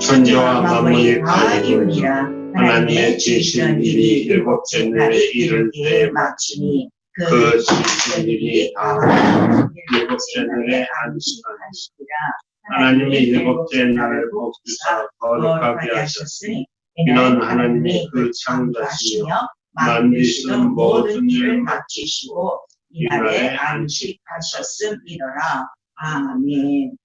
천지와 만물이 다 이루니라. 하나님의 지으신 일이 일곱째 날에 이를 때에 마치니 그 지으신 일이 다 일곱째 날에 안식하시니라. 하나님이 일곱째 날을 복주사 거룩하게 하셨으니 이는 하나님이 그 창조하시며 만드시는 모든 일을 마치시고 이날에 안식하셨음이로라. 아멘.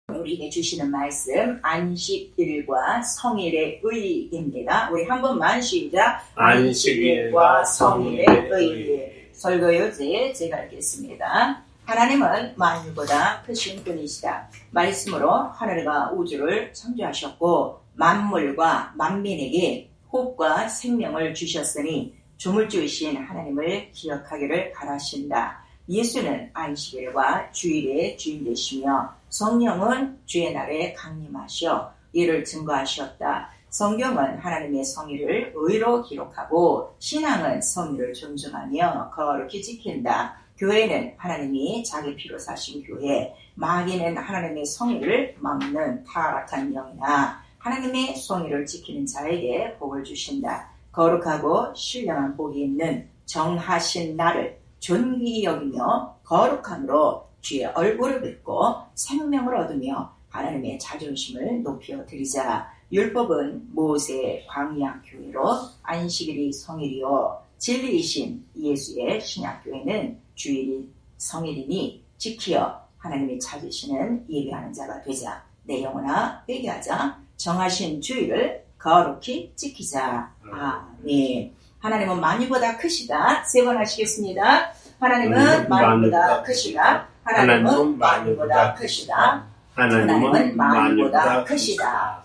우리에게 주시는 말씀 안식일과 성일의 의입니다. 우리 한 번만 시작. 안식일과 성일의 의. 설교요제 제가 읽겠습니다. 하나님은 만유보다 크신 분이시다. 말씀으로 하늘과 우주를 창조하셨고 만물과 만민에게 호흡과 생명을 주셨으니 조물주이신 하나님을 기억하기를 바라신다. 예수는 안식일과 주일의 주인 되시며 성령은 주의 날에 강림하셔 이를 증거하셨다. 성경은 하나님의 성의를 의로 기록하고 신앙은 성의를 존중하며 거룩히 지킨다. 교회는 하나님이 자기 피로 사신 교회, 마귀는 하나님의 성의를 막는 타락한 영이나 하나님의 성의를 지키는 자에게 복을 주신다. 거룩하고 신령한 복이 있는 정하신 날을 존귀히 여기며 거룩함으로 주의 얼굴을 뵙고 생명을 얻으며 하나님의 자존심을 높여 드리자. 율법은 모세 광야 교회로 안식일이 성일이요 진리이신 예수의 신약교회는 주일이 성일이니 지키어 하나님이 찾으시는 예배하는 자가 되자. 내 영혼아 회개하자. 정하신 주일을 거룩히 지키자. 아멘. 하나님은 만유보다 크시다. 세 번 하시겠습니다. 하나님은 만유보다 크시다. 하나님은 만유보다 크시다. 하나님은 만유보다 크시다.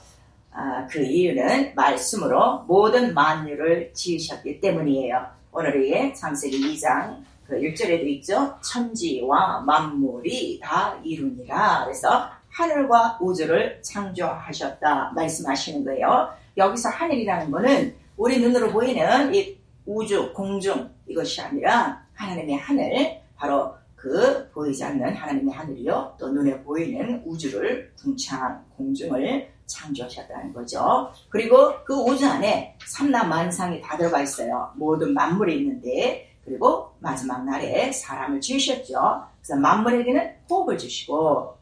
그 이유는 말씀으로 모든 만유를 지으셨기 때문이에요. 오늘의 창세기 2장 1절에도 있죠. 천지와 만물이 다 이루니라. 그래서 하늘과 우주를 창조하셨다 말씀하시는 거예요. 여기서 하늘이라는 거는 우리 눈으로 보이는 이 우주, 공중 이것이 아니라 하나님의 하늘, 바로 그 보이지 않는 하나님의 하늘이요 또 눈에 보이는 우주를 궁창 공중을 창조하셨다는 거죠. 그리고 그 우주 안에 삼라만상이 다 들어가 있어요. 모든 만물이 있는데, 그리고 마지막 날에 사람을 지으셨죠. 그래서 만물에게는 호흡을 주시고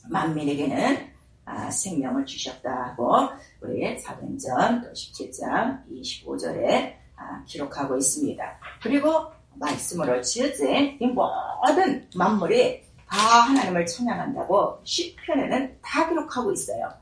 만민에게는 생명을 주셨다고 우리 사도행전 17장 25절에 기록하고 있습니다. 그리고 말씀으로 지어진 이 모든 만물이 다 하나님을 찬양한다고 시편에는 다 기록하고 있어요.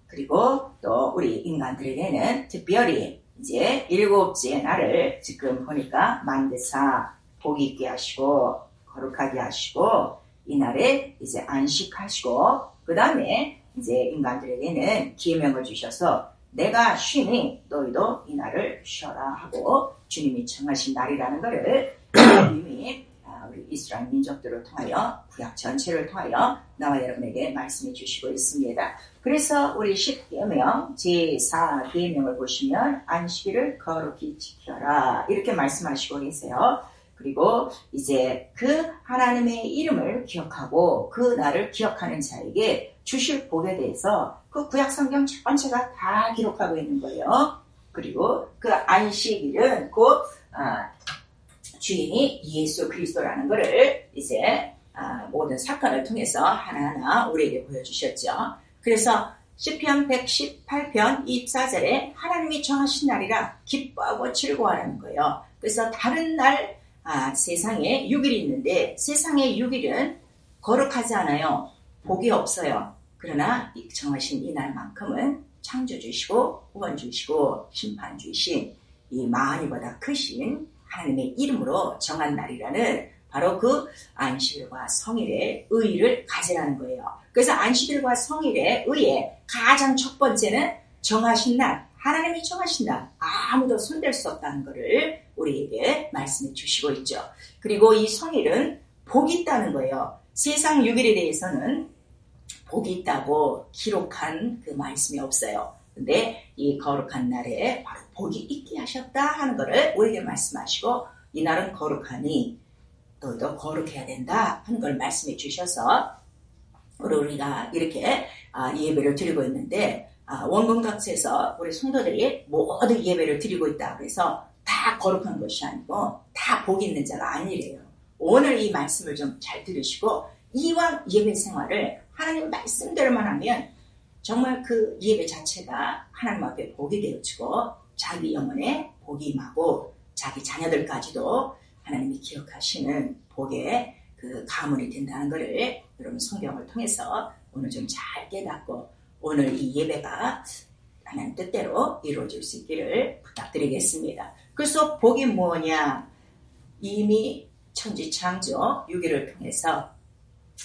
그리고 또 우리 인간들에게는 특별히 이제 일곱째 날을 지금 보니까 만드사 복 있게 하시고 거룩하게 하시고 이 날에 이제 안식하시고 그 다음에 이제 인간들에게는 계명을 주셔서 내가 쉬니 너희도 이 날을 쉬어라 하고 주님이 정하신 날이라는 것을 주님이 우리 이스라엘 민족들을 통하여 구약 전체를 통하여 나와 여러분에게 말씀해 주시고 있습니다. 그래서 우리 10계명 제4계명을 보시면 안식일을 거룩히 지켜라 이렇게 말씀하시고 계세요. 그리고 이제 그 하나님의 이름을 기억하고 그 날을 기억하는 자에게 주실 복에 대해서 그 구약 성경 전체가 다 기록하고 있는 거예요. 그리고 그 안식일은 곧 주인이 예수 그리스도라는 것을 이제 모든 사건을 통해서 하나하나 우리에게 보여주셨죠. 그래서 시편 118편 24절에 하나님이 정하신 날이라 기뻐하고 즐거워하는 거예요. 그래서 다른 날 세상에 6일이 있는데 세상에 6일은 거룩하지 않아요. 복이 없어요. 그러나 정하신 이 날만큼은 창조주시고 구원주시고 심판주신 이 만유보다 크신 하나님의 이름으로 정한 날이라는 바로 그 안식일과 성일의 의의를 가지라는 거예요. 그래서 안식일과 성일의 의의 가장 첫 번째는 정하신 날, 하나님이 정하신 날, 아무도 손댈 수 없다는 것을 우리에게 말씀해 주시고 있죠. 그리고 이 성일은 복이 있다는 거예요. 세상 6일에 대해서는 복이 있다고 기록한 그 말씀이 없어요. 근데 이 거룩한 날에 바로 복이 있게 하셨다 하는 것을 우리에게 말씀하시고 이 날은 거룩하니 너희도 거룩해야 된다 하는 걸 말씀해 주셔서 우리가 이렇게 예배를 드리고 있는데 원근각지에서 우리 성도들이 모두 예배를 드리고 있다 그래서 다 거룩한 것이 아니고 다 복 있는 자가 아니래요. 오늘 이 말씀을 좀 잘 들으시고 이왕 예배 생활을 하나님 말씀대로만 하면 정말 그 예배 자체가 하나님 앞에 복이 되어지고 자기 영혼에 복이 임하고 자기 자녀들까지도 하나님이 기억하시는 복의 그 가문이 된다는 것을 여러분 성경을 통해서 오늘 좀 잘 깨닫고 오늘 이 예배가 하나님 뜻대로 이루어질 수 있기를 부탁드리겠습니다. 그래서 복이 뭐냐? 이미 천지창조 6일을 통해서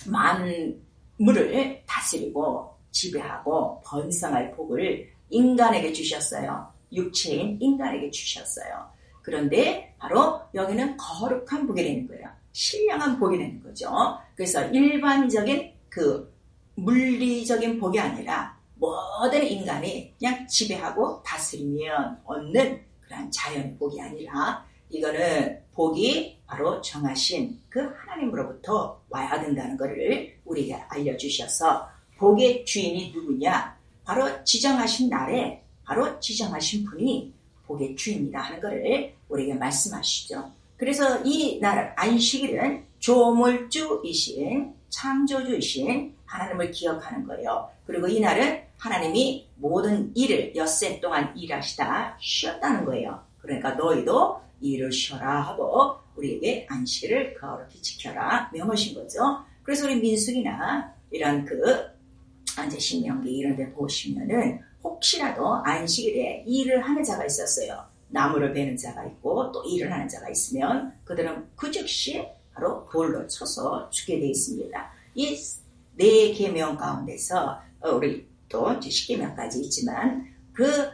만물을 다스리고 지배하고 번성할 복을 인간에게 주셨어요. 육체인 인간에게 주셨어요. 그런데 바로 여기는 거룩한 복이 되는 거예요. 신령한 복이 되는 거죠. 그래서 일반적인 그 물리적인 복이 아니라 모든 인간이 그냥 지배하고 다스리면 얻는 그런 자연의 복이 아니라 이거는 복이 바로 정하신 그 하나님으로부터 와야 된다는 것을 우리에게 알려주셔서 복의 주인이 누구냐? 바로 지정하신 날에 바로 지정하신 분이 복의 주인이다 하는 것을 우리에게 말씀하시죠. 그래서 이 날 안식일은 조물주이신 창조주이신 하나님을 기억하는 거예요. 그리고 이 날은 하나님이 모든 일을 엿새 동안 일하시다 쉬었다는 거예요. 그러니까 너희도 일을 쉬어라 하고 우리에게 안식일을 거룩히 지켜라 명하신 거죠. 그래서 우리 민수기나 이런 이제 신명기 이런 데 보시면은 혹시라도 안식일에 일을 하는 자가 있었어요. 나무를 베는 자가 있고 또 일을 하는 자가 있으면 그들은 그 즉시 바로 돌로 쳐서 죽게 되어 있습니다. 이 네 계명 가운데서 우리 또 이제 10계명까지 있지만 그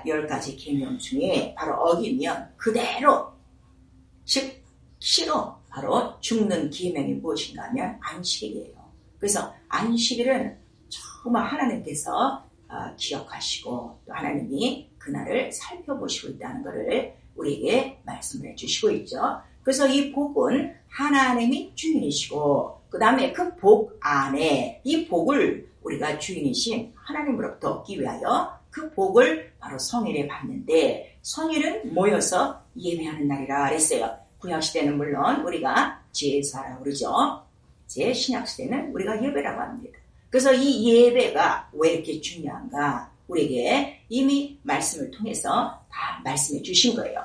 10가지 계명 중에 바로 어기면 그대로 즉 시로 바로 죽는 계명이 무엇인가 하면 안식일이에요. 그래서 안식일은 정말 하나님께서 기억하시고 또 하나님이 그날을 살펴보시고 있다는 것을 우리에게 말씀을 해주시고 있죠. 그래서 이 복은 하나님이 주인이시고 그 다음에 그 복 안에 이 복을 우리가 주인이신 하나님으로부터 얻기 위하여 그 복을 바로 성일에 받는데 성일은 모여서 예배하는 날이라 그랬어요. 구약시대는 물론 우리가 제사라고 그러죠. 제 신약시대는 우리가 예배라고 합니다. 그래서 이 예배가 왜 이렇게 중요한가? 우리에게 이미 말씀을 통해서 다 말씀해 주신 거예요.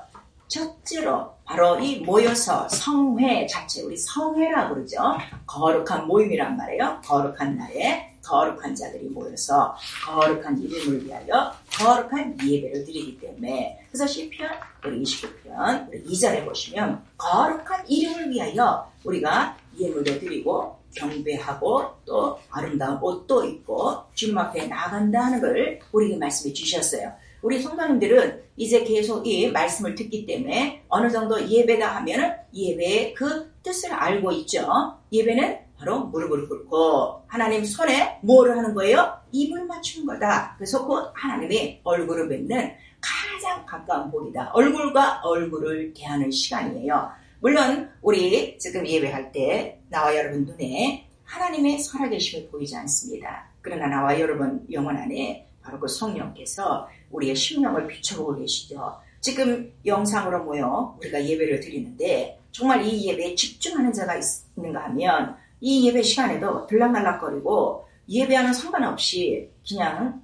첫째로 바로 이 모여서 성회 자체, 우리 성회라고 그러죠. 거룩한 모임이란 말이에요. 거룩한 날에 거룩한 자들이 모여서 거룩한 이름을 위하여 거룩한 예배를 드리기 때문에 그래서 시편 우리 29편 우리 2절에 보시면 거룩한 이름을 위하여 우리가 예물도 드리고 경배하고 또 아름다운 옷도 입고 주님 앞에 나간다는 걸 우리에게 말씀해 주셨어요. 우리 성도님들은 이제 계속 이 말씀을 듣기 때문에 어느 정도 예배다 하면은 예배의 그 뜻을 알고 있죠. 예배는 바로 무릎을 꿇고 하나님 손에 뭐를 하는 거예요? 입을 맞추는 거다. 그래서 그 하나님의 얼굴을 뵙는 가장 가까운 복이다. 얼굴과 얼굴을 대하는 시간이에요. 물론 우리 지금 예배할 때 나와 여러분 눈에 하나님의 살아계심이 보이지 않습니다. 그러나 나와 여러분 영혼 안에 바로 그 성령께서 우리의 심령을 비춰보고 계시죠. 지금 영상으로 모여 우리가 예배를 드리는데 정말 이 예배에 집중하는 자가 있는가 하면 이 예배 시간에도 들락날락거리고 예배하는 상관없이 그냥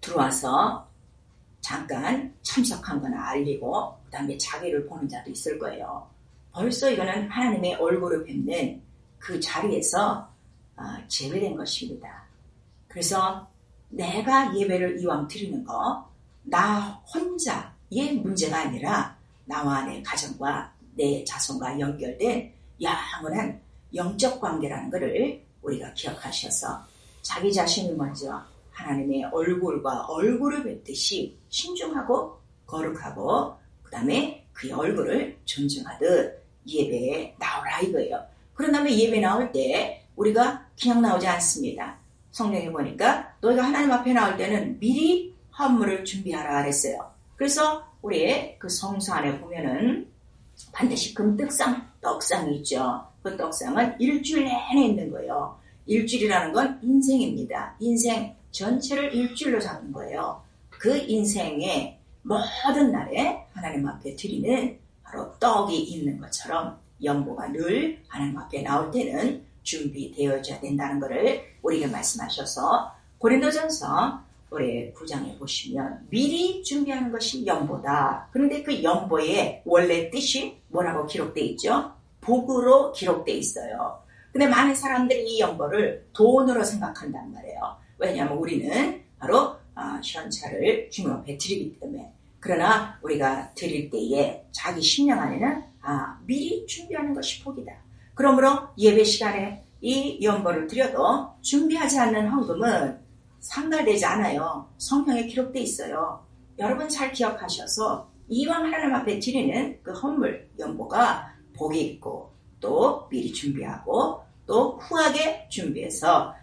들어와서 잠깐 참석한 거나 알리고 그 다음에 자기를 보는 자도 있을 거예요. 벌써 이거는 하나님의 얼굴을 뵙는 그 자리에서 제외된 것입니다. 그래서 내가 예배를 이왕 드리는 거 나 혼자의 문제가 아니라 나와 내 가정과 내 자손과 연결된 영원한 영적 관계라는 것을 우리가 기억하셔서 자기 자신을 먼저 하나님의 얼굴과 얼굴을 뵙듯이 신중하고 거룩하고 그 다음에 그의 얼굴을 존중하듯 예배에 나오라 이거예요. 그런 다음에 예배 나올 때 우리가 그냥 나오지 않습니다. 성경에 보니까 너희가 하나님 앞에 나올 때는 미리 헌물을 준비하라 그랬어요. 그래서 우리의 그 성소 안에 보면은 반드시 금떡상이 있죠. 그 떡상은 일주일 내내 있는 거예요. 일주일이라는 건 인생입니다. 인생 전체를 일주일로 잡은 거예요. 그 인생의 모든 날에 하나님 앞에 드리는 바로 떡이 있는 것처럼 연보가 늘 하나님 앞에 나올 때는 준비되어져야 된다는 것을 우리에게 말씀하셔서 고린도전서 우리 9장에 보시면 미리 준비하는 것이 연보다. 그런데 그 연보의 원래 뜻이 뭐라고 기록되어 있죠? 복으로 기록되어 있어요. 근데 많은 사람들이 이 연보를 돈으로 생각한단 말이에요. 왜냐하면 우리는 바로 현찰을 주님 앞에 드리기 때문에. 그러나 우리가 드릴 때에 자기 심령 안에는 미리 준비하는 것이 복이다. 그러므로 예배 시간에 이 연보를 드려도 준비하지 않는 헌금은 상달되지 않아요. 성경에 기록되어 있어요. 여러분 잘 기억하셔서 이왕 하나님 앞에 드리는 그 헌물 연보가 복이 있고 또 미리 준비하고 또 후하게 준비해서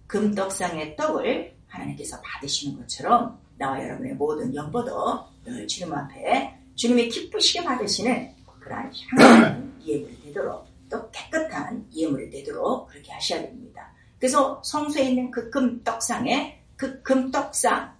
금떡상의 떡을 하나님께서 받으시는 것처럼 나와 여러분의 모든 연보도 늘 주님 앞에 주님이 기쁘시게 받으시는 그러한 향한 예물이 되도록 또 깨끗한 예물이 되도록 그렇게 하셔야 됩니다. 그래서 성소에 있는 그 금떡상에 그 금떡상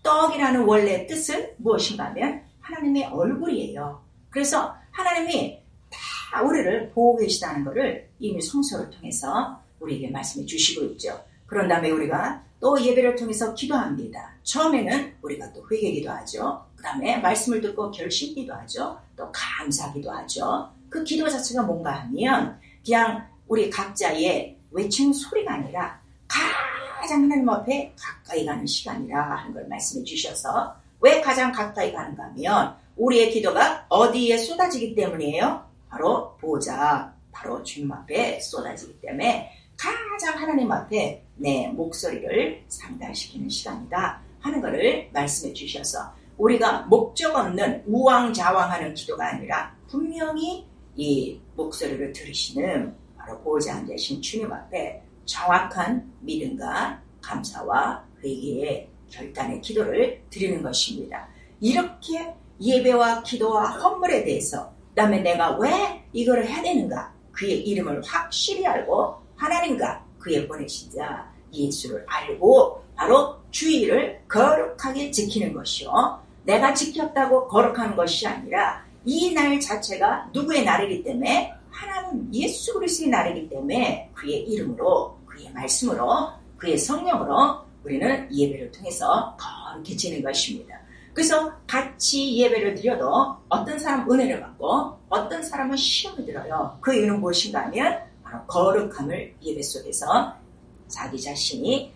떡이라는 원래 뜻은 무엇인가 하면 하나님의 얼굴이에요. 그래서 하나님이 다 우리를 보고 계시다는 것을 이미 성소를 통해서 우리에게 말씀해 주시고 있죠. 그런 다음에 우리가 또 예배를 통해서 기도합니다. 처음에는 우리가 또 회개기도 하죠. 그 다음에 말씀을 듣고 결심기도 하죠. 또 감사기도 하죠. 그 기도 자체가 뭔가 하면 그냥 우리 각자의 외치는 소리가 아니라 가장 하나님 앞에 가까이 가는 시간이라 하는 걸 말씀해 주셔서 왜 가장 가까이 가는가 하면 우리의 기도가 어디에 쏟아지기 때문이에요? 바로 보좌, 바로 주님 앞에 쏟아지기 때문에 가장 하나님 앞에 내 목소리를 상달시키는 시간이다 하는 것을 말씀해 주셔서 우리가 목적 없는 우왕좌왕하는 기도가 아니라 분명히 이 목소리를 들으시는 바로 보호자 앉으신 주님 앞에 정확한 믿음과 감사와 회개의 결단의 기도를 드리는 것입니다. 이렇게 예배와 기도와 헌물에 대해서 그다음에 내가 왜 이거를 해야 되는가 그의 이름을 확실히 알고 하나님과 그의 보내신 자 예수를 알고 바로 주의를 거룩하게 지키는 것이요. 내가 지켰다고 거룩한 것이 아니라 이 날 자체가 누구의 날이기 때문에 하나님 예수 그리스도의 날이기 때문에 그의 이름으로 그의 말씀으로 그의 성령으로 우리는 예배를 통해서 거룩해지는 것입니다. 그래서 같이 예배를 드려도 어떤 사람 은혜를 받고 어떤 사람은 시험을 들어요. 그 이유는 무엇인가 하면 바로 거룩함을 예배 속에서 자기 자신이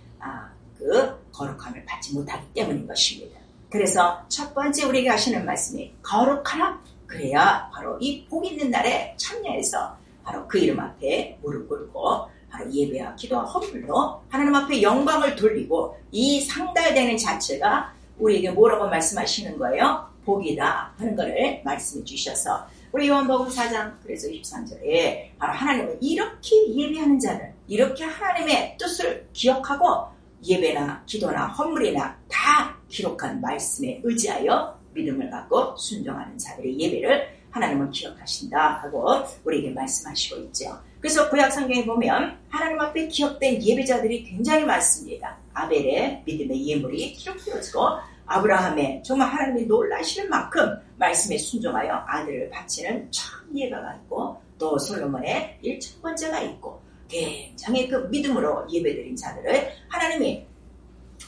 그 거룩함을 받지 못하기 때문인 것입니다. 그래서 첫 번째 우리에게 하시는 말씀이 거룩하라. 그래야 바로 이 복 있는 날에 참여해서 바로 그 이름 앞에 무릎 꿇고 바로 예배와 기도와 헌물로 하나님 앞에 영광을 돌리고 이 상달되는 자체가 우리에게 뭐라고 말씀하시는 거예요? 복이다 하는 것을 말씀해 주셔서 우리 요한복음 4장 그래서 23절에 바로 하나님은 이렇게 예배하는 자는 이렇게 하나님의 뜻을 기억하고 예배나 기도나 헌물이나 다 기록한 말씀에 의지하여 믿음을 갖고 순종하는 자들의 예배를 하나님은 기억하신다 하고 우리에게 말씀하시고 있죠. 그래서 구약 성경에 보면 하나님 앞에 기억된 예배자들이 굉장히 많습니다. 아벨의 믿음의 예물이 기록되어지고 아브라함의 정말 하나님이 놀라시는 만큼 말씀에 순종하여 아들을 바치는 참 예배가 있고 또 솔로몬의 1,000번째가 있고 굉장히 그 믿음으로 예배드린 자들을 하나님이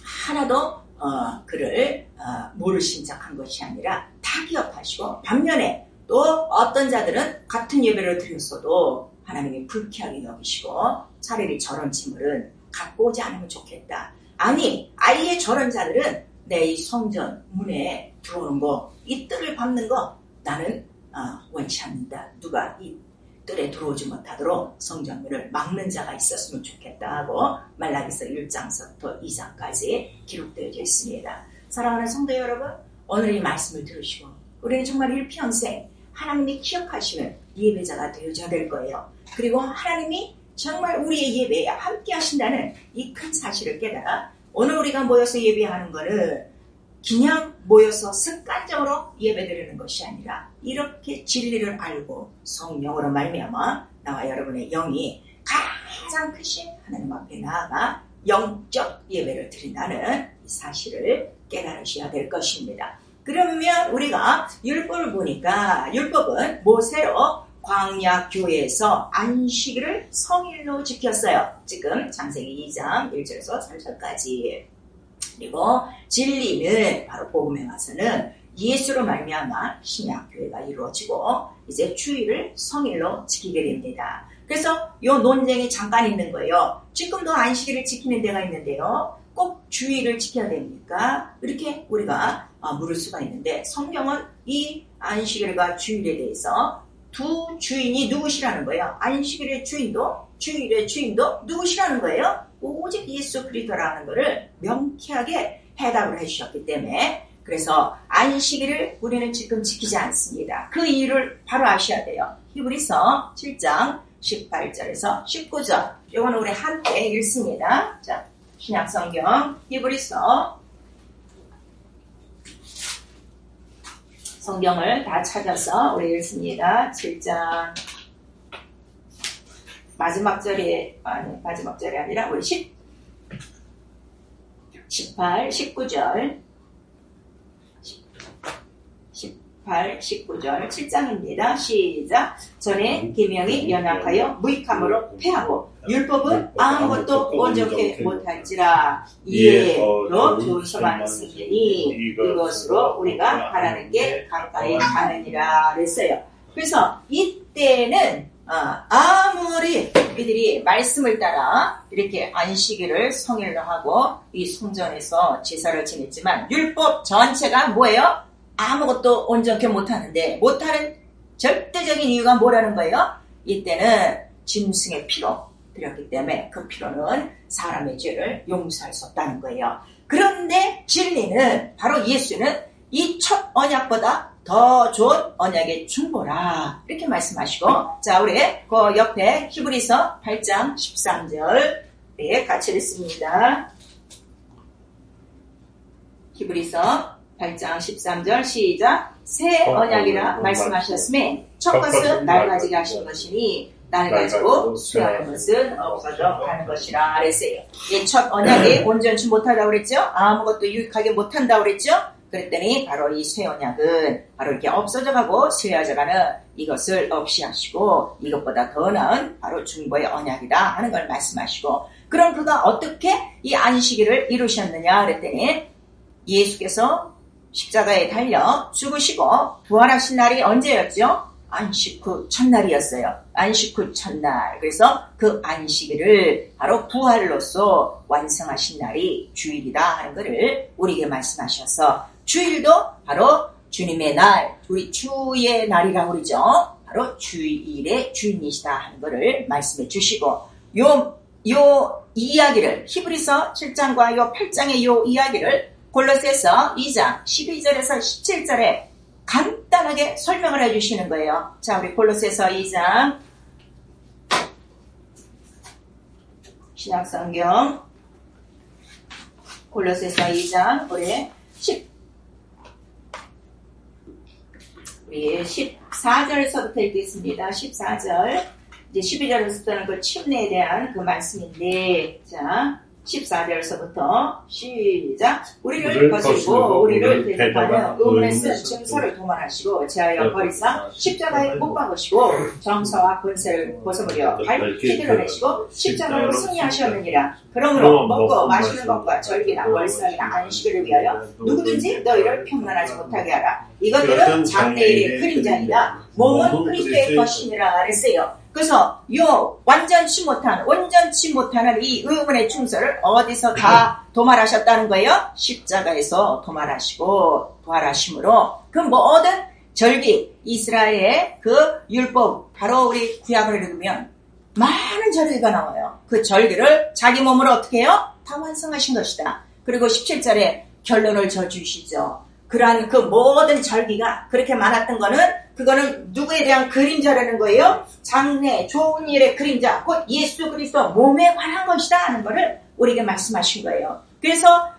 하나도 그를 모르신 척한 것이 아니라 다 기억하시고 반면에 또 어떤 자들은 같은 예배를 드렸어도 하나님이 불쾌하게 여기시고 차라리 저런 짐을은 갖고 오지 않으면 좋겠다. 아니 아예 저런 자들은 내 이 성전 문에 들어오는 거 이 뜰을 밟는 거 나는 원치 않는다. 누가 이 뜰에 들어오지 못하도록 성전문을 막는 자가 있었으면 좋겠다 하고 말라기서 1장서부터 2장까지 기록되어져 있습니다. 사랑하는 성도 여러분, 오늘 이 말씀을 들으시고 우리는 정말 일평생 하나님이 기억하시는 예배자가 되어져야 될 거예요. 그리고 하나님이 정말 우리의 예배에 함께 하신다는 이 큰 사실을 깨달아 오늘 우리가 모여서 예배하는 거는 그냥 모여서 습관적으로 예배드리는 것이 아니라 이렇게 진리를 알고 성령으로 말미암아 나와 여러분의 영이 가장 크신 하나님 앞에 나아가 영적 예배를 드린다는 이 사실을 깨달으셔야 될 것입니다. 그러면 우리가 율법을 보니까 율법은 모세로 광야 교회에서 안식일을 성일로 지켰어요. 지금 창세기 2장 1절에서 3절까지. 그리고 진리는 바로 복음에 와서는 예수로 말미암아 신약 교회가 이루어지고 이제 주일을 성일로 지키게 됩니다. 그래서 이 논쟁이 잠깐 있는 거예요. 지금도 안식일을 지키는 데가 있는데요. 꼭 주일을 지켜야 됩니까? 이렇게 우리가 물을 수가 있는데 성경은 이 안식일과 주일에 대해서 두 주인이 누구시라는 거예요? 안식일의 주인도 주일의 주인도 누구시라는 거예요? 오직 예수 그리스도라는 것을 명쾌하게 해답을 해주셨기 때문에 그래서 안식일을 우리는 지금 지키지 않습니다. 그 이유를 바로 아셔야 돼요. 히브리서 7장 18절에서 19절 이거는 우리 함께 읽습니다. 자, 신약성경 히브리서 성경을 다 찾아서 우리 읽습니다. 7장 마지막 절이 아니라 우리 18, 19절 18, 19절 7장입니다. 시작. 전에 계명이 연약하여 무익함으로 패하고 율법은 아무것도 온전케 못할지라 이에로 조심하는 승리니 이것으로 우리가 하나님께 가까이 가느니라 그랬어요. 그래서 이때는 아무리 우리들이 말씀을 따라 이렇게 안식일을 성일로 하고 이 성전에서 제사를 지냈지만 율법 전체가 뭐예요? 아무것도 온전케 못하는데 못하는 절대적인 이유가 뭐라는 거예요? 이때는 짐승의 피로 드렸기 때문에 그 피로는 사람의 죄를 용서할 수 없다는 거예요. 그런데 진리는 바로 예수는 이 첫 언약보다 더 좋은 언약의 중보라 이렇게 말씀하시고 자 우리 그 옆에 히브리서 8장 13절 같이 읽습니다. 히브리서 8장 13절 시작. 새 언약이라 말씀하셨으니 첫 것은 낡아지게 하신 것이니 낡아지고 수여하는 것은 없어져 가는 것이라 그랬어요. 이 첫 언약이 온전치 못하다고 그랬죠. 아무것도 유익하게 못한다고 그랬죠. 그랬더니 바로 이 새 언약은 바로 이렇게 없어져가고 쇠해져가는 이것을 없이 하시고 이것보다 더 나은 바로 중보의 언약이다 하는 걸 말씀하시고 그럼 그가 어떻게 이 안식일을 이루셨느냐 그랬더니 예수께서 십자가에 달려 죽으시고 부활하신 날이 언제였죠? 안식 후 첫날이었어요. 안식 후 첫날. 그래서 그 안식일을 바로 부활로서 완성하신 날이 주일이다 하는 것을 우리에게 말씀하셔서 주일도 바로 주님의 날, 우리 주의 날이라고 그러죠. 바로 주일의 주인이시다 하는 것을 말씀해 주시고 요 이야기를 히브리서 7장과 요 8장의 요 이야기를 골로새서 2장 12절에서 17절에 간단하게 설명을 해주시는 거예요. 자, 우리 골로새서 2장 신약성경 골로새서 2장 우리 14절에서부터 읽겠습니다. 14절 이제 12절에서부터는 그 침례에 대한 그 말씀인데 자 14절에서부터 시작. 우리를 거스리고 우리를 대적하는 의문에 쓴 증서를 도말하시고 제하여 버리사 십자가에 못 박으시고 정사와 권세를 벗어버려 밝히 드러내시고 십자가로 승리하셨느니라. 그러므로 먹고 마시는 것과 절기나 월삭이나 안식일을 위하여 누구든지 너희를 평안하지 못하게 하라. 이것들은 장래일의 그림자이다. 몸은 그리스도의 것이니라 그랬어요. 그래서 온전치 못하는 이 의문의 충서를 어디서 다 도말하셨다는 거예요? 십자가에서 도말하시고 부활하심으로 그 모든 절기 이스라엘의 그 율법 바로 우리 구약을 읽으면 많은 절기가 나와요. 그 절기를 자기 몸으로 어떻게 해요? 다 완성하신 것이다. 그리고 17절에 결론을 져주시죠. 그러한 그 모든 절기가 그렇게 많았던 거는 그거는 누구에 대한 그림자라는 거예요? 장래 좋은 일의 그림자 곧 예수 그리스도 몸에 관한 것이다 하는 거를 우리에게 말씀하신 거예요. 그래서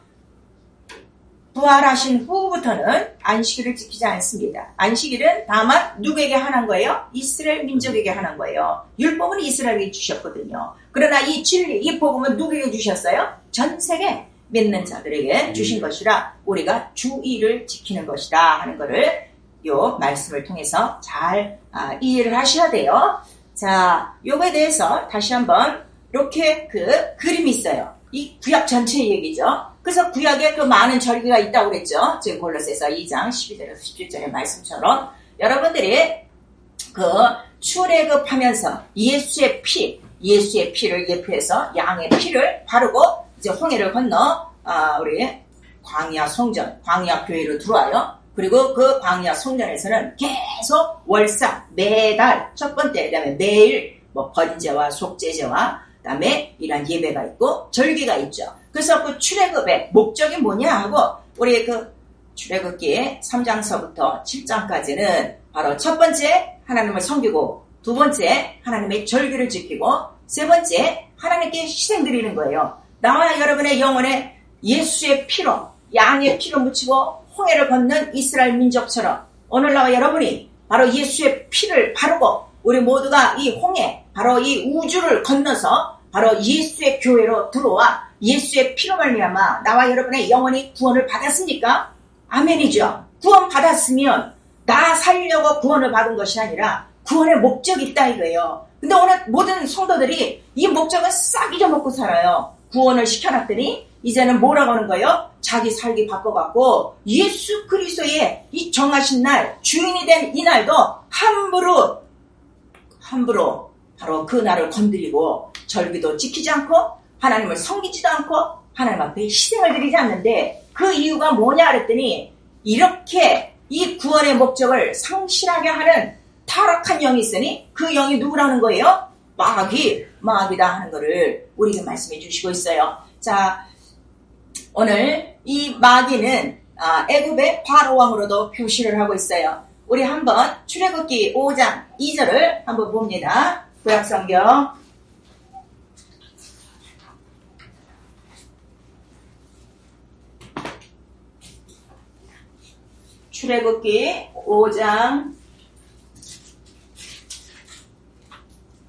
부활하신 후부터는 안식일을 지키지 않습니다. 안식일은 다만 누구에게 하는 거예요? 이스라엘 민족에게 하는 거예요. 율법은 이스라엘에게 주셨거든요. 그러나 이 진리, 이 복음은 누구에게 주셨어요? 전 세계 믿는 자들에게 주신 것이라 우리가 주일을 지키는 것이다 하는 것을 요 말씀을 통해서 잘 이해를 하셔야 돼요. 자, 요거에 대해서 다시 한번 이렇게 그 그림이 있어요. 이 구약 전체 얘기죠. 그래서 구약에 그 많은 절기가 있다고 그랬죠. 지금 골로새서 2장 12절에서 17절의 말씀처럼 여러분들이 그 출애굽하면서 예수의 피를 예표해서 양의 피를 바르고 이제 홍해를 건너 우리 광야 성전, 광야 교회로 들어와요. 그리고 그 광야 성전에서는 계속 월상 매달 첫 번째, 그다음에 매일 뭐 번제와 속죄제와 그다음에 이런 예배가 있고 절기가 있죠. 그래서 그 출애굽의 목적이 뭐냐 하고 우리 그 출애굽기 3장서부터 7장까지는 바로 첫 번째 하나님을 섬기고 두 번째 하나님의 절기를 지키고 세 번째 하나님께 희생 드리는 거예요. 나와 여러분의 영혼에 예수의 피로 양의 피로 묻히고 홍해를 건넌 이스라엘 민족처럼 오늘 나와 여러분이 바로 예수의 피를 바르고 우리 모두가 이 홍해 바로 이 우주를 건너서 바로 예수의 교회로 들어와 예수의 피로 말미암아 나와 여러분의 영혼이 구원을 받았습니까? 아멘이죠. 구원 받았으면 나 살려고 구원을 받은 것이 아니라 구원의 목적이 있다 이거예요. 근데 오늘 모든 성도들이 이 목적을 싹 잊어먹고 살아요. 구원을 시켜놨더니 이제는 뭐라고 하는 거예요? 자기 살기 바꿔갖고 예수 그리스도의 이 정하신 날 주인이 된 이 날도 함부로 바로 그 날을 건드리고 절기도 지키지 않고 하나님을 섬기지도 않고 하나님 앞에 희생을 드리지 않는데 그 이유가 뭐냐 그랬더니 이렇게 이 구원의 목적을 상실하게 하는 타락한 영이 있으니 그 영이 누구라는 거예요? 마귀다 하는 거를 우리에게 말씀해 주시고 있어요. 자, 오늘 이 마귀는 애굽의 바로 왕으로도 표시를 하고 있어요. 우리 한번 출애굽기 5장 2절을 한번 봅니다. 구약성경 출애굽기 5장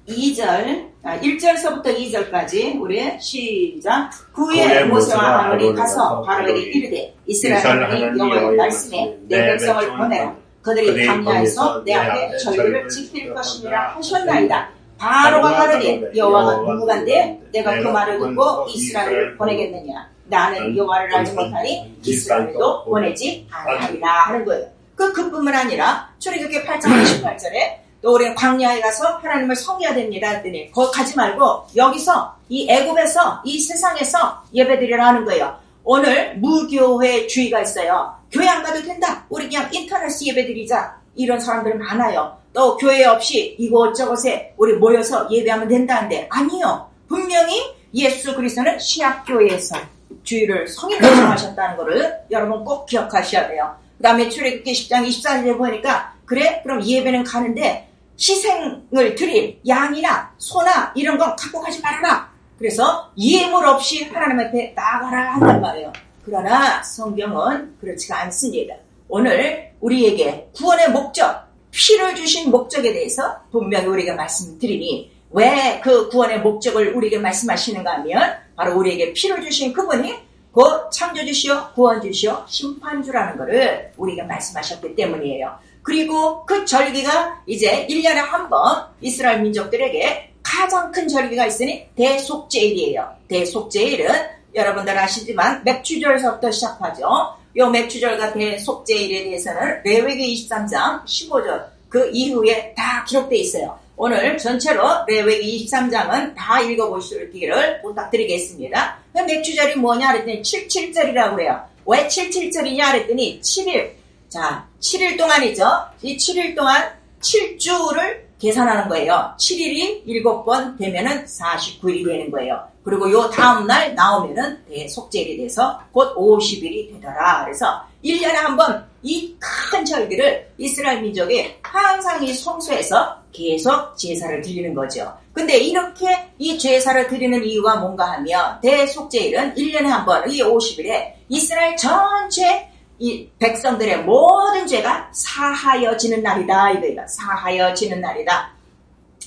2절 1절서부터 2절까지 우리 시작. 후에 모세와 아론이 가서 바로에게 이르되 이스라엘 하나님 여호와의 말씀에 내 백성을 보내라. 그들이 광야에서 내 앞에 절기를 지킬 것이니라 하셨나이다. 바로가 가르되 여호와가 누구간데 내가 그 말을 듣고 이스라엘을 보내겠느냐. 나는 여호와를 알지 못하니 이스라엘도 보내지 않으리라 하는 거예요. 그뿐만 아니라 출애굽기 8장 28절에 또 우리는 광야에 가서 하나님을 섬겨야 됩니다 했더니 거기 가지 말고 여기서 이 애굽에서 이 세상에서 예배드리라 하는 거예요. 오늘 무교회주의가 있어요. 교회 안 가도 된다. 우리 그냥 인터넷 예배드리자. 이런 사람들 많아요. 또 교회 없이 이곳저곳에 우리 모여서 예배하면 된다는데 아니요. 분명히 예수 그리스도는 신약교회에서 주의를 성인으로 정하셨다는 것을 여러분 꼭 기억하셔야 돼요. 그 다음에 출애굽기 10장 24절에 보니까 그래? 그럼 예배는 가는데 희생을 드릴 양이나 소나 이런 건 갖고 가지 말아라. 그래서 예물 없이 하나님 앞에 나가라 한단 말이에요. 그러나 성경은 그렇지가 않습니다. 오늘 우리에게 구원의 목적, 피를 주신 목적에 대해서 분명히 우리가 말씀드리니 왜 그 구원의 목적을 우리에게 말씀하시는가 하면 바로 우리에게 피를 주신 그분이 곧 창조주시오, 구원주시오, 심판주라는 것을 우리가 말씀하셨기 때문이에요. 그리고 그 절기가 이제 1년에 한 번 이스라엘 민족들에게 가장 큰 절기가 있으니 대속죄일이에요. 대속죄일은 여러분들 아시지만 맥추절서부터 시작하죠. 요 맥추절과 대속죄일에 대해서는 레위기 23장 15절 그 이후에 다 기록되어 있어요. 오늘 전체로 레위기 23장은 다 읽어보시기를 부탁드리겠습니다. 맥추절이 뭐냐 그랬더니 77절이라고 그래요. 왜 77절이냐 그랬더니 7일. 자, 7일 동안이죠. 이 7일 동안 7주를 계산하는 거예요. 7일이 7번 되면은 49일이 되는 거예요. 그리고 요 다음날 나오면은 대속죄일이 돼서 곧 50일이 되더라. 그래서 1년에 한 번 이 큰 절기를 이스라엘 민족이 항상 이 성소에서 계속 제사를 드리는 거죠. 근데 이렇게 이 제사를 드리는 이유가 뭔가 하면 대속죄일은 1년에 한 번 이 50일에 이스라엘 전체 이 백성들의 모든 죄가 사하여지는 날이다. 이거예요. 사하여지는 날이다.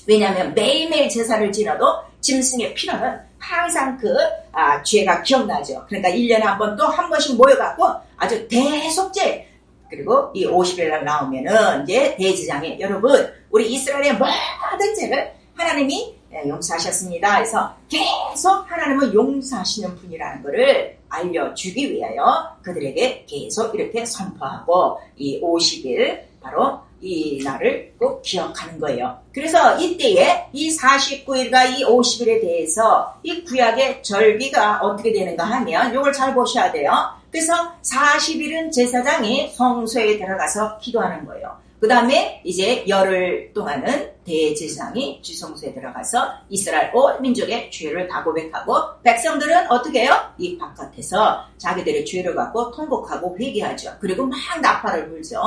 왜냐하면 매일매일 제사를 지내도 짐승의 피로는 항상 죄가 기억나죠. 그러니까 1년에 한 번 또 한 번씩 모여갖고 아주 대속죄, 그리고 이 50일 날 나오면은 이제 대제사장이 여러분 우리 이스라엘의 모든 죄를 하나님이 용서하셨습니다. 그래서 계속 하나님은 용서하시는 분이라는 것을 알려주기 위하여 그들에게 계속 이렇게 선포하고 이 50일 바로 이 날을 꼭 기억하는 거예요. 그래서 이때에 이 49일과 이 50일에 대해서 이 구약의 절기가 어떻게 되는가 하면 이걸 잘 보셔야 돼요. 그래서 40일은 제사장이 성소에 들어가서 기도하는 거예요. 그 다음에 이제 열흘 동안은 대제사장이 지성소에 들어가서 이스라엘 온 민족의 죄를 다 고백하고 백성들은 어떻게 해요? 이 바깥에서 자기들의 죄를 갖고 통곡하고 회개하죠. 그리고 막 나팔을 불죠.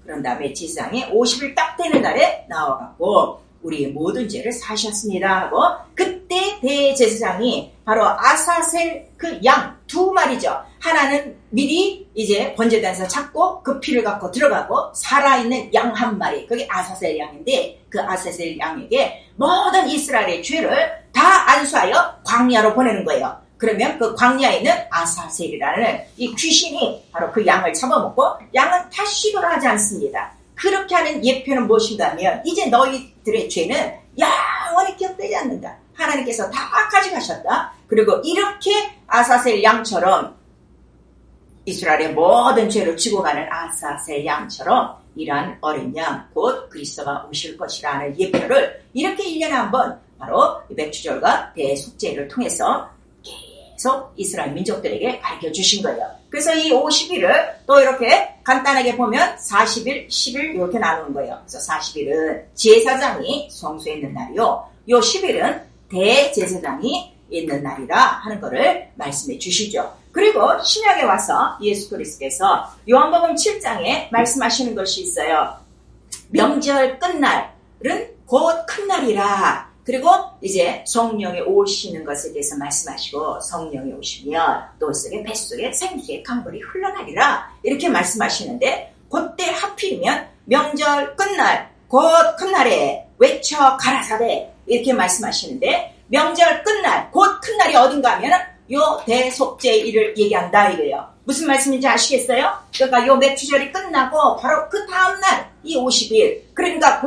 그런 다음에 제사장이 50일 딱 되는 날에 나와갖고 우리의 모든 죄를 사셨습니다 하고 그때 대제사장이 바로 아사셀 그 양 2마리죠. 하나는 미리 이제 번제단에서 잡고 그 피를 갖고 들어가고 살아있는 양 1마리 그게 아사셀 양인데 그 아사셀 양에게 모든 이스라엘의 죄를 다 안수하여 광야로 보내는 거예요. 그러면 그 광야에 있는 아사셀이라는 이 귀신이 바로 그 양을 잡아먹고 양은 다시 돌아가지 않습니다. 그렇게 하는 예표는 무엇인가 하면 이제 너희들의 죄는 영원히 기억되지 않는다. 하나님께서 다 가져가셨다. 그리고 이렇게 아사셀 양처럼 이스라엘의 모든 죄를 지고 가는 아사셀 양처럼 이러한 어린 양 곧 그리스도가 오실 것이라는 예표를 이렇게 1년에 한 번 바로 맥주절과 대속죄를 통해서 계속 이스라엘 민족들에게 가르쳐주신 거예요. 그래서 이 50일을 또 이렇게 간단하게 보면 40일, 10일 이렇게 나누는 거예요. 그래서 40일은 제사장이 성소에 있는 날이요. 요 10일은 대제사장이 있는 날이라 하는 것을 말씀해 주시죠. 그리고 신약에 와서 예수 그리스도께서 요한복음 7장에 말씀하시는 것이 있어요. 명절 끝날은 곧 큰 날이라. 그리고 이제 성령이 오시는 것에 대해서 말씀하시고 성령이 오시면 또 속에 뱃속에 생수의 강물이 흘러나리라 이렇게 말씀하시는데 그때 하필이면 명절 끝날 곧 큰날에 외쳐 가라사대 이렇게 말씀하시는데 명절 끝날 곧 큰날이 어딘가 하면 요 대속죄일을 얘기한다 이래요. 무슨 말씀인지 아시겠어요? 그러니까 요 맥주절이 끝나고 바로 그 다음날 이 50일 그러니까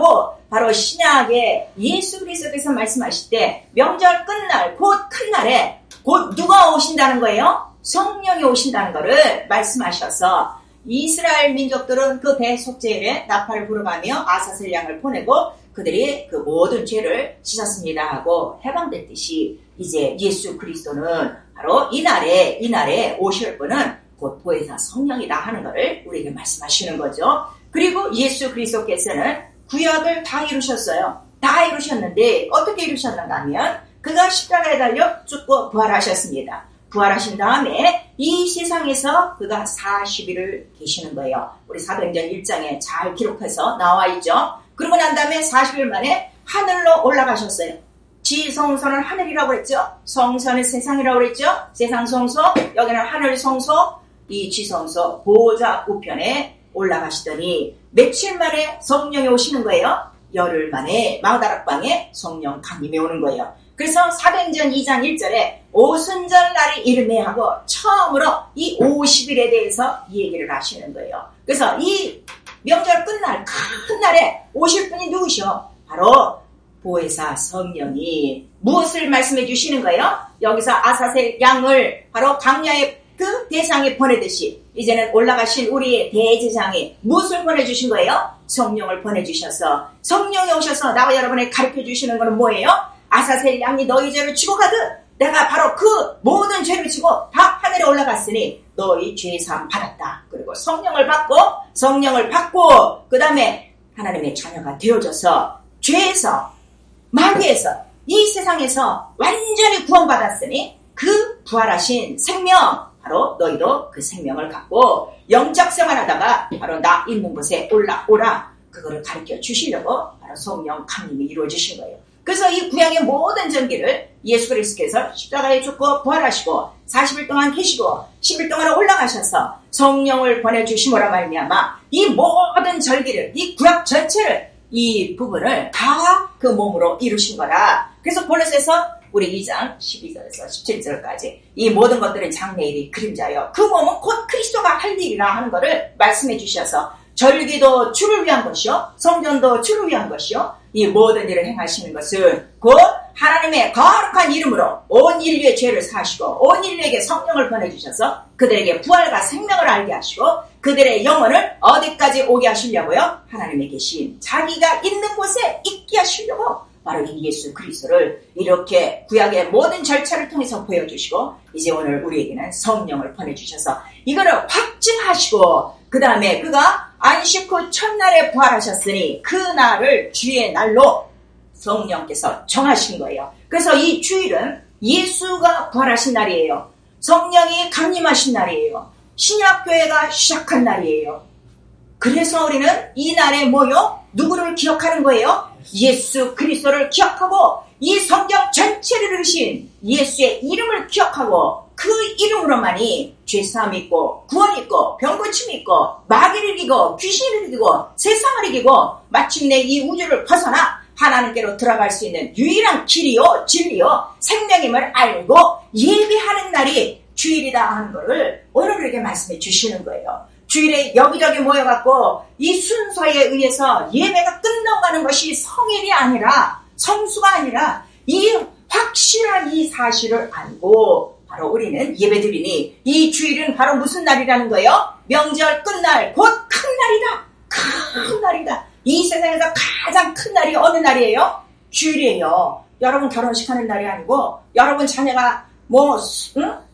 바로 신약에 예수 그리스도께서 말씀하실 때 명절 끝날 곧 큰날에 곧 누가 오신다는 거예요? 성령이 오신다는 것을 말씀하셔서 이스라엘 민족들은 그 대속죄일에 나팔을 불어가며 아사셀 양을 보내고 그들이 그 모든 죄를 씻었습니다 하고 해방됐듯이 이제 예수 그리스도는 바로 이날에 오실 분은 곧 보혜사 성령이다 하는 것을 우리에게 말씀하시는 거죠. 그리고 예수 그리스도께서는 구약을 다 이루셨어요. 다 이루셨는데 어떻게 이루셨는가 하면 그가 십자가에 달려 죽고 부활하셨습니다. 부활하신 다음에 이 세상에서 그가 40일을 계시는 거예요. 우리 사도행전 1장에 잘 기록해서 나와 있죠. 그러고 난 다음에 40일 만에 하늘로 올라가셨어요. 지성소는 하늘이라고 그랬죠. 성소는 세상이라고 그랬죠. 세상 성소, 여기는 하늘 성소, 이 지성소 보좌 우편에 올라가시더니 며칠 만에 성령이 오시는 거예요. 열흘 만에 마가다락방에 성령 강림이 오는 거예요. 그래서 사도행전 2장 1절에 오순절 날이 이름에 하고 처음으로 이 50일에 대해서 이 얘기를 하시는 거예요. 그래서 이 명절 끝날 큰 날에 오실 분이 누구시오? 바로 보혜사 성령이 무엇을 말씀해 주시는 거예요? 여기서 아사셀 양을 바로 광야의 그 대상에 보내듯이 이제는 올라가신 우리의 대제사장이 무엇을 보내주신 거예요? 성령을 보내주셔서 성령이 오셔서 나와 여러분에게 가르쳐 주시는 것은 뭐예요? 아사셀 양이 너희 죄를 지고 가듯 내가 바로 그 모든 죄를 지고 다 하늘에 올라갔으니 너희 죄사함 받았다. 그리고 성령을 받고 그 다음에 하나님의 자녀가 되어져서 죄에서 마귀에서 이 세상에서 완전히 구원받았으니 그 부활하신 생명, 바로 너희도 그 생명을 갖고 영적 생활하다가 바로 나 있는 곳에 올라오라. 그거를 가르쳐 주시려고 바로 성령 강림이 이루어지신 거예요. 그래서 이 구약의 모든 전기를 예수 그리스도께서 십자가에 죽고 부활하시고 40일 동안 계시고 10일 동안 올라가셔서 성령을 보내주심으로 말미암아 이 모든 절기를, 이 구약 전체를, 이 부분을 다 그 몸으로 이루신 거라. 그래서 골로새서 우리 2장 12절에서 17절까지 이 모든 것들은 장래일이 그림자요, 그 몸은 곧 그리스도가 할 일이라 하는 것을 말씀해 주셔서 절기도 주를 위한 것이요, 성전도 주를 위한 것이요, 이 모든 일을 행하시는 것은 곧 하나님의 거룩한 이름으로 온 인류의 죄를 사하시고 온 인류에게 성령을 보내주셔서 그들에게 부활과 생명을 알게 하시고 그들의 영혼을 어디까지 오게 하시려고요? 하나님의 계신 자기가 있는 곳에 있게 하시려고 바로 이 예수 그리스도를 이렇게 구약의 모든 절차를 통해서 보여주시고 이제 오늘 우리에게는 성령을 보내주셔서 이거를 확증하시고 그 다음에 그가 안식 후 첫날에 부활하셨으니 그 날을 주의 날로 성령께서 정하신 거예요. 그래서 이 주일은 예수가 부활하신 날이에요. 성령이 강림하신 날이에요. 신약교회가 시작한 날이에요. 그래서 우리는 이 날에 모여 누구를 기억하는 거예요? 예수 그리스도를 기억하고 이 성경 전체를 이루신 예수의 이름을 기억하고 그 이름으로만이 죄사함이 있고 구원이 있고 병고침이 있고 마귀를 이기고 귀신을 이기고 세상을 이기고 마침내 이 우주를 벗어나 하나님께로 들어갈 수 있는 유일한 길이요 진리요 생명임을 알고 예배하는 날이 주일이다 하는 것을 오늘 우리에게 말씀해 주시는 거예요. 주일에 여기저기 모여갖고 이 순서에 의해서 예배가 끝나가는 것이 성일이 아니라 성수가 아니라 이 확실한 이 사실을 알고 바로 우리는 예배드리니 이 주일은 바로 무슨 날이라는 거예요? 명절 끝날 곧 큰 날이다. 큰 날이다. 이 세상에서 가장 큰 날이 어느 날이에요? 주일이에요. 여러분 결혼식 하는 날이 아니고 여러분 자녀가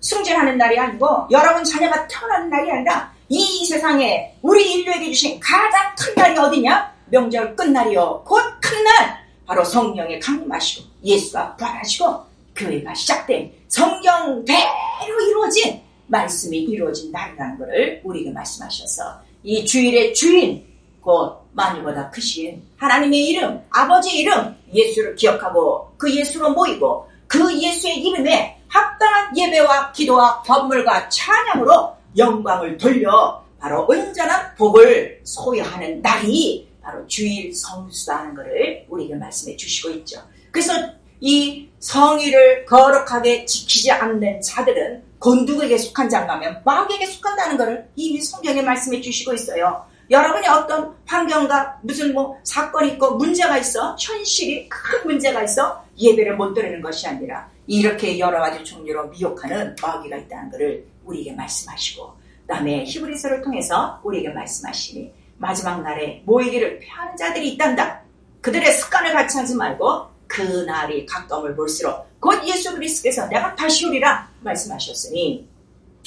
승진하는 날이 아니고 여러분 자녀가 태어나는 날이 아니라 이 세상에 우리 인류에게 주신 가장 큰 날이 어디냐? 명절 끝날이요. 곧 큰 날. 바로 성령의 강림하시고 예수가 부활하시고 교회가 시작된 성경대로 이루어진 말씀이 이루어진 날이라는 것을 우리에게 말씀하셔서 이 주일의 주인 곧 만유보다 크신 하나님의 이름, 아버지의 이름 예수를 기억하고 그 예수로 모이고 그 예수의 이름에 합당한 예배와 기도와 번물과 찬양으로 영광을 돌려 바로 온전한 복을 소유하는 날이 바로 주일 성수다는 것을 우리에게 말씀해 주시고 있죠. 그래서 이 성의를 거룩하게 지키지 않는 자들은 곤두에게 속한 자라면 마귀에게 속한다는 것을 이미 성경에 말씀해 주시고 있어요. 여러분이 어떤 환경과 무슨 사건이 있고 문제가 있어, 현실이 큰 문제가 있어 예배를 못 드리는 것이 아니라 이렇게 여러 가지 종류로 미혹하는 마귀가 있다는 것을 우리에게 말씀하시고 그 다음에 히브리서를 통해서 우리에게 말씀하시니 마지막 날에 모이기를 피하는 자들이 있단다. 그들의 습관을 같이 하지 말고 그 날이 가까움을 볼수록 곧 예수 그리스도께서 내가 다시 오리라 말씀하셨으니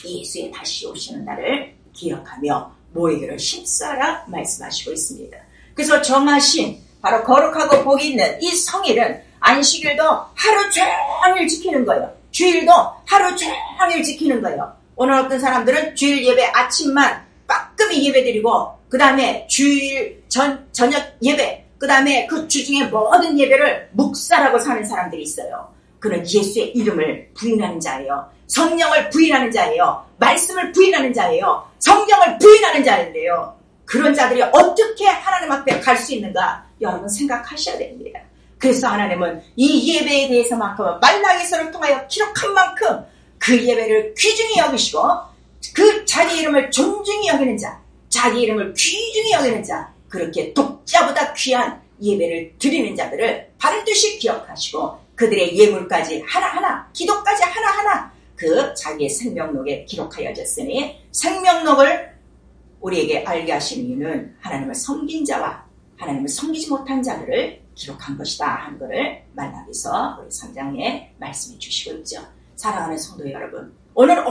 예수의 다시 오시는 날을 기억하며 모이기를 힘써라 말씀하시고 있습니다. 그래서 정하신 바로 거룩하고 복이 있는 이 성일은 안식일도 하루 종일 지키는 거예요. 주일도 하루 종일 지키는 거예요. 오늘 어떤 사람들은 주일 예배 아침만 빠끔히 예배드리고 그 다음에 주일 저녁 예배 그 다음에 그 주중에 모든 예배를 묵살하고 사는 사람들이 있어요. 그는 예수의 이름을 부인하는 자예요. 성령을 부인하는 자예요. 말씀을 부인하는 자예요. 성경을 부인하는 자인데요. 그런 자들이 어떻게 하나님 앞에 갈 수 있는가 여러분 생각하셔야 됩니다. 그래서 하나님은 이 예배에 대해서만큼은 말라기서를 통하여 기록한 만큼 그 예배를 귀중히 여기시고 그 자기 이름을 존중히 여기는 자, 자기 이름을 귀중히 여기는 자, 그렇게 독자보다 귀한 예배를 드리는 자들을 반드시 기억하시고 그들의 예물까지 하나하나, 기도까지 하나하나 그 자기의 생명록에 기록하여졌으니 생명록을 우리에게 알게 하시는 이유는 하나님을 섬긴 자와 하나님을 섬기지 못한 자들을 기록한 것이다 하는 것을 말라기서 우리 3장에 말씀해 주시고 있죠. 사랑하는 성도 여러분, 오늘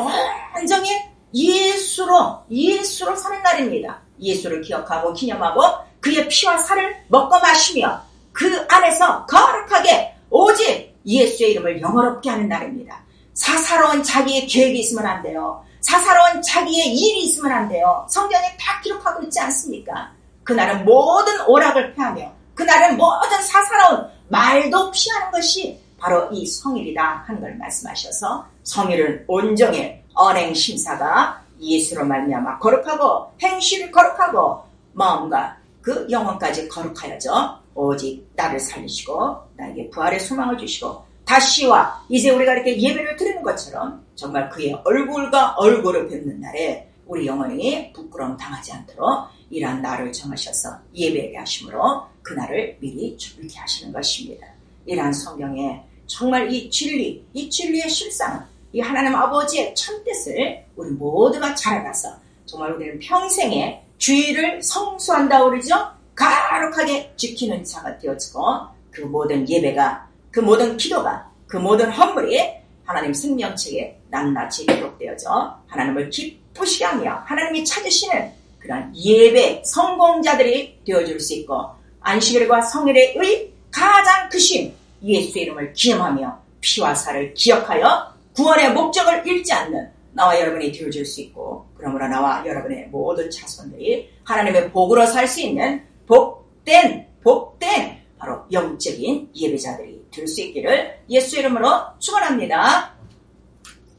온전히 예수로 사는 날입니다. 예수를 기억하고 기념하고 그의 피와 살을 먹고 마시며 그 안에서 거룩하게 오직 예수의 이름을 영어롭게 하는 날입니다. 사사로운 자기의 계획이 있으면 안 돼요. 사사로운 자기의 일이 있으면 안 돼요. 성경에 다 기록하고 있지 않습니까? 그날은 모든 오락을 피하며 그날은 모든 사사로운 말도 피하는 것이 바로 이 성일이다 하는 걸 말씀하셔서 성일은 온종일 언행심사가 예수로 말미암아 거룩하고 행실을 거룩하고 마음과 그 영혼까지 거룩하여져 오직 나를 살리시고 나에게 부활의 소망을 주시고 다시와 이제 우리가 이렇게 예배를 드리는 것처럼 정말 그의 얼굴과 얼굴을 뵙는 날에 우리 영혼이 부끄러움 당하지 않도록 이러한 날을 정하셔서 예배하게 하심으로 그날을 미리 준비케 하시는 것입니다. 이러한 성경에 정말 이 진리의 실상은 이 하나님 아버지의 참뜻을 우리 모두가 잘 알아서 정말 우리는 평생에 주의를 성수한다고 그러죠. 거룩하게 지키는 자가 되어지고 그 모든 예배가 그 모든 기도가 그 모든 헌물이 하나님 생명책에 낱낱이 기록되어져 하나님을 기쁘시게 하며 하나님이 찾으시는 그런 예배 성공자들이 되어줄 수 있고 안식일과 성일의 가장 크신 예수의 이름을 기념하며 피와 살을 기억하여 구원의 목적을 잃지 않는 나와 여러분이 되어줄 수 있고 그러므로 나와 여러분의 모든 자손들이 하나님의 복으로 살 수 있는 복된 바로 영적인 예배자들이 될 수 있기를 예수 이름으로 축원합니다.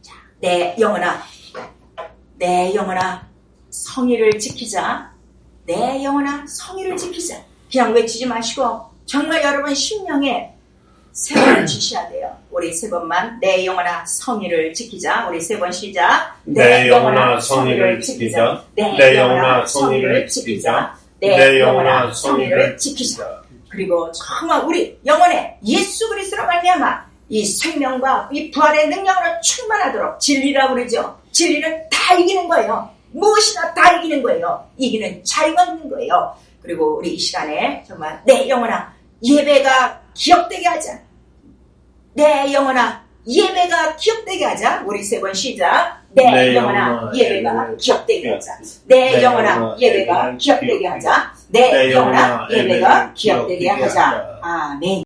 자, 내 영혼아 성의를 지키자. 내 영혼아 성의를 지키자. 그냥 외치지 마시고 정말 여러분 심령에 세 번을 주셔야 돼요. 우리 세 번만 내 영혼아 성의를 지키자. 우리 세 번 시작. 내 영혼아 성의를 지키자. 내 영혼아 성의를 지키자. 내 영혼아 성의를 지키자. 그리고 정말 우리 영혼에 예수 그리스도로 말미암아 이 생명과 이 부활의 능력으로 충만하도록 진리라고 그러죠. 진리는 다 이기는 거예요. 무엇이나 다 이기는 거예요. 이기는 자유가 있는 거예요. 그리고 우리 이 시간에 정말 내 영혼아 예배가 기억되게 하자. 내 영혼아 예배가 기억되게 하자. 우리 세 번 시작. 내 영혼아 예배가 기억되게 하자. 내 영혼아 예배가 기억되게 하자. 내 영혼아 예배가 기억되게 하자. 아멘.